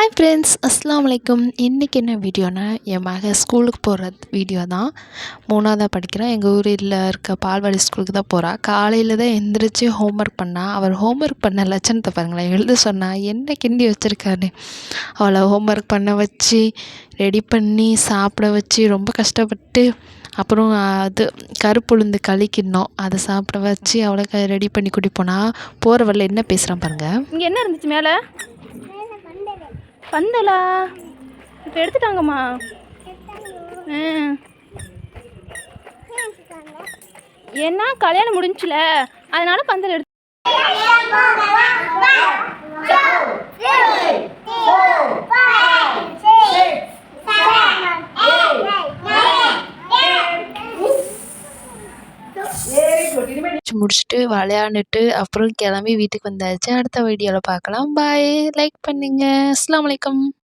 Hi friends, அஸ்ஸலாமு அலைக்கும். இன்றைக்கி என்ன வீடியோனா, என் மகன் ஸ்கூலுக்கு போகிற வீடியோ தான். 3ஆவதா படிக்கிறான். எங்கள் ஊரில் இருக்க பால்வாடி ஸ்கூலுக்கு தான் போகிறா. காலையில் தான் எந்திரிச்சு ஹோம்ஒர்க் பண்ணா. அவர் ஹோம்ஒர்க் பண்ண லட்சணத்தை பாருங்களேன். எழுத சொன்னால் என்ன கிண்டி வச்சுருக்காரு. அவளை ஹோம்ஒர்க் பண்ண வச்சு ரெடி பண்ணி சாப்பிட வச்சு ரொம்ப கஷ்டப்பட்டு, அப்புறம் அது கருப்புளுந்து களி கிண்ணம் அதை சாப்பிட வச்சு அவளை ரெடி பண்ணி கூட்டி போனால் போகிற வழியில் என்ன பேசுகிறான் பாருங்கள். இங்கே என்ன இருந்துச்சு மேலே? பந்தலா? இப்போ எடுத்துட்டாங்கம்மா. ஏன்னா கல்யாணம் முடிஞ்சுல, அதனால பந்தல் எடுத்து முடிச்சுட்டு விளையாண்டுட்டு அப்புறம் கிளம்பி வீட்டுக்கு வந்தாச்சு. அடுத்த வீடியோவில் பார்க்கலாம். பாய். லைக் பண்ணுங்கள். அஸ்ஸலாமு அலைக்கும்.